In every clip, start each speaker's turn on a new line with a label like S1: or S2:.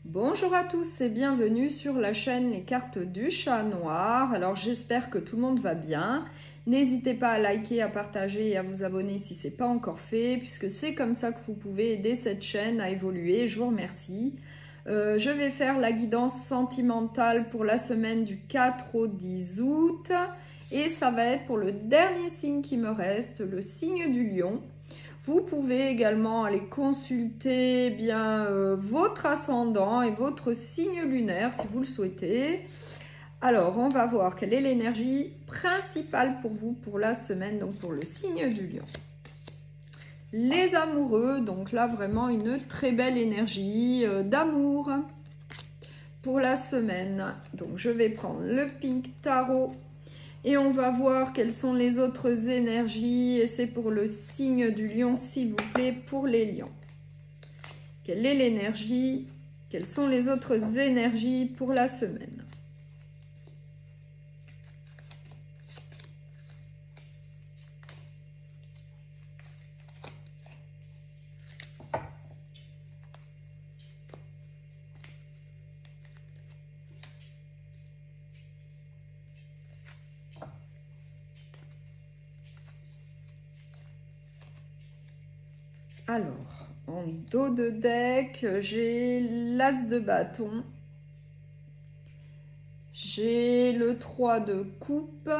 S1: Bonjour à tous et bienvenue sur la chaîne Les Cartes du Chat Noir. Alors j'espère que tout le monde va bien. N'hésitez pas à liker, à partager et à vous abonner si ce n'est pas encore fait, puisque c'est comme ça que vous pouvez aider cette chaîne à évoluer. Je vous remercie. Je vais faire la guidance sentimentale pour la semaine du 4 au 10 août. Et ça va être pour le dernier signe qui me reste, le signe du lion. Vous pouvez également aller consulter votre ascendant et votre signe lunaire si vous le souhaitez. Alors, on va voir quelle est l'énergie principale pour vous pour la semaine, donc pour le signe du lion. Les amoureux, donc là vraiment une très belle énergie d'amour pour la semaine. Donc je vais prendre le Pink Tarot. Et on va voir quelles sont les autres énergies. Et c'est pour le signe du lion, s'il vous plaît, pour les lions. Quelle est l'énergie? Quelles sont les autres énergies pour la semaine? Alors, en dos de deck, j'ai l'As de bâton, j'ai le 3 de coupe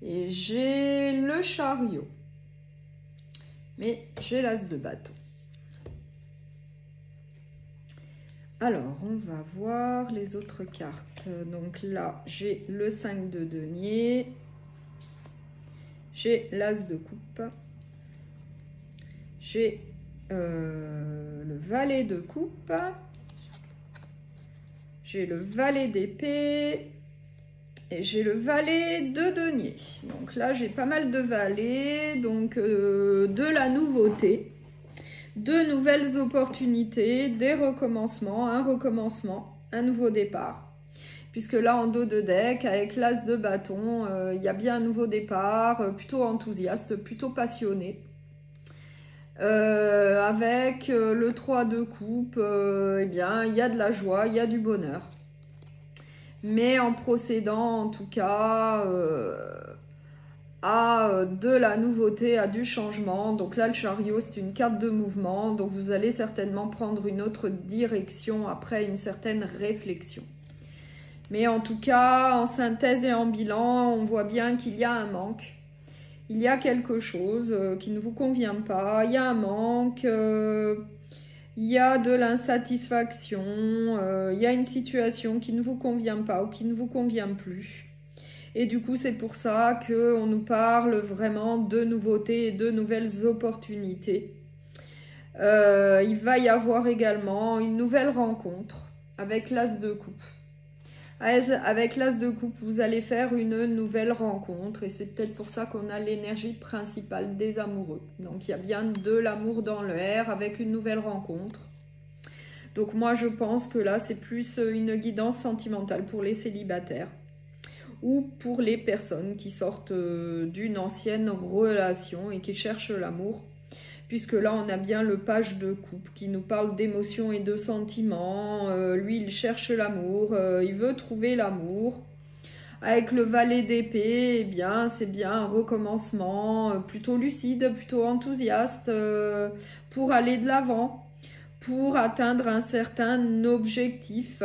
S1: et j'ai le chariot. Mais j'ai l'As de bâton. Alors, on va voir les autres cartes. Donc là, j'ai le 5 de denier, j'ai l'As de coupe. J'ai le valet de coupe, j'ai le valet d'épée et j'ai le valet de denier. Donc là, j'ai pas mal de valets, donc de la nouveauté, de nouvelles opportunités, des recommencements, un nouveau départ. Puisque là, en dos de deck, avec l'As de bâton, il y a bien un nouveau départ, plutôt enthousiaste, plutôt passionné. Avec le 3 de coupe, eh bien, il y a de la joie, il y a du bonheur. Mais en procédant, en tout cas, à de la nouveauté, à du changement. Donc là, le chariot, c'est une carte de mouvement. Donc vous allez certainement prendre une autre direction après une certaine réflexion. Mais en tout cas, en synthèse et en bilan, on voit bien qu'il y a un manque. Il y a quelque chose qui ne vous convient pas, il y a un manque, il y a de l'insatisfaction, il y a une situation qui ne vous convient pas ou qui ne vous convient plus. Et du coup, c'est pour ça qu'on nous parle vraiment de nouveautés et de nouvelles opportunités. Il va y avoir également une nouvelle rencontre avec l'As de coupe. Avec l'As de coupe, vous allez faire une nouvelle rencontre et c'est peut-être pour ça qu'on a l'énergie principale des amoureux. Donc, il y a bien de l'amour dans l'air avec une nouvelle rencontre. Donc, moi, je pense que là, c'est plus une guidance sentimentale pour les célibataires ou pour les personnes qui sortent d'une ancienne relation et qui cherchent l'amour. Puisque là, on a bien le page de coupe qui nous parle d'émotions et de sentiments. Lui, il cherche l'amour, il veut trouver l'amour. Avec le valet d'épée, eh bien, c'est bien un recommencement plutôt lucide, plutôt enthousiaste pour aller de l'avant, pour atteindre un certain objectif.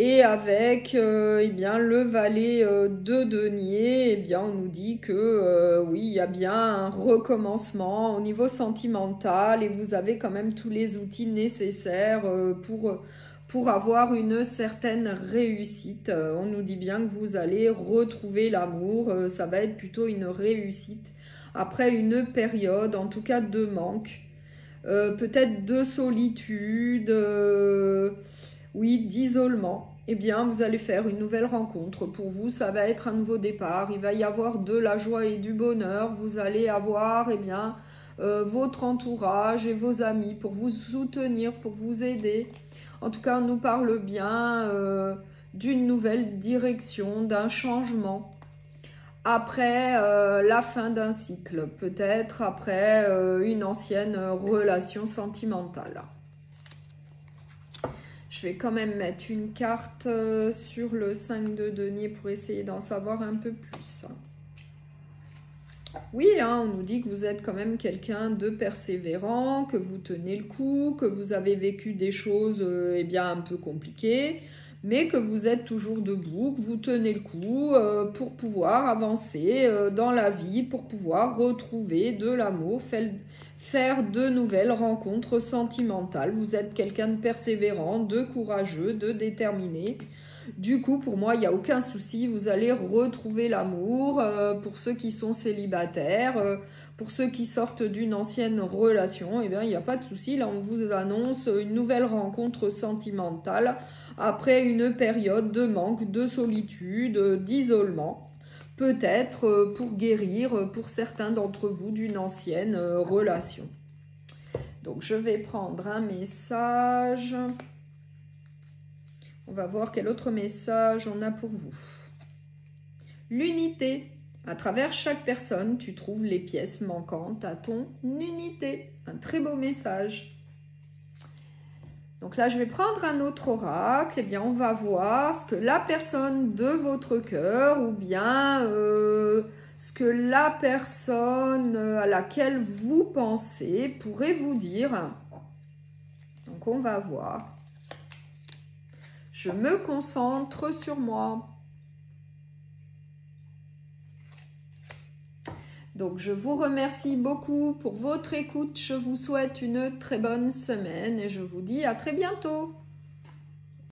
S1: Et avec eh bien, le valet de denier, eh bien, on nous dit que oui, il y a bien un recommencement au niveau sentimental et vous avez quand même tous les outils nécessaires pour avoir une certaine réussite. On nous dit bien que vous allez retrouver l'amour, ça va être plutôt une réussite après une période, en tout cas de manque, peut-être de solitude, oui, d'isolement. Eh bien, vous allez faire une nouvelle rencontre. Pour vous, ça va être un nouveau départ. Il va y avoir de la joie et du bonheur. Vous allez avoir, eh bien, votre entourage et vos amis pour vous soutenir, pour vous aider. En tout cas, on nous parle bien d'une nouvelle direction, d'un changement. Après la fin d'un cycle, peut-être après une ancienne relation sentimentale. Je vais quand même mettre une carte sur le 5 de denier pour essayer d'en savoir un peu plus. Oui, hein, on nous dit que vous êtes quand même quelqu'un de persévérant, que vous tenez le coup, que vous avez vécu des choses eh bien, un peu compliquées, mais que vous êtes toujours debout, que vous tenez le coup pour pouvoir avancer dans la vie, pour pouvoir retrouver de l'amour, faire de nouvelles rencontres sentimentales. Vous êtes quelqu'un de persévérant, de courageux, de déterminé. Du coup, pour moi, il n'y a aucun souci. Vous allez retrouver l'amour pour ceux qui sont célibataires, pour ceux qui sortent d'une ancienne relation. Eh bien, il n'y a pas de souci. Là, on vous annonce une nouvelle rencontre sentimentale après une période de manque, de solitude, d'isolement. Peut-être pour guérir pour certains d'entre vous d'une ancienne relation. Donc, je vais prendre un message. On va voir quel autre message on a pour vous. L'unité. À travers chaque personne, tu trouves les pièces manquantes à ton unité. Un très beau message. Donc là, je vais prendre un autre oracle. Eh bien, on va voir ce que la personne de votre cœur ou bien ce que la personne à laquelle vous pensez pourrait vous dire. Donc, on va voir. Je me concentre sur moi. Donc, je vous remercie beaucoup pour votre écoute. Je vous souhaite une très bonne semaine et je vous dis à très bientôt.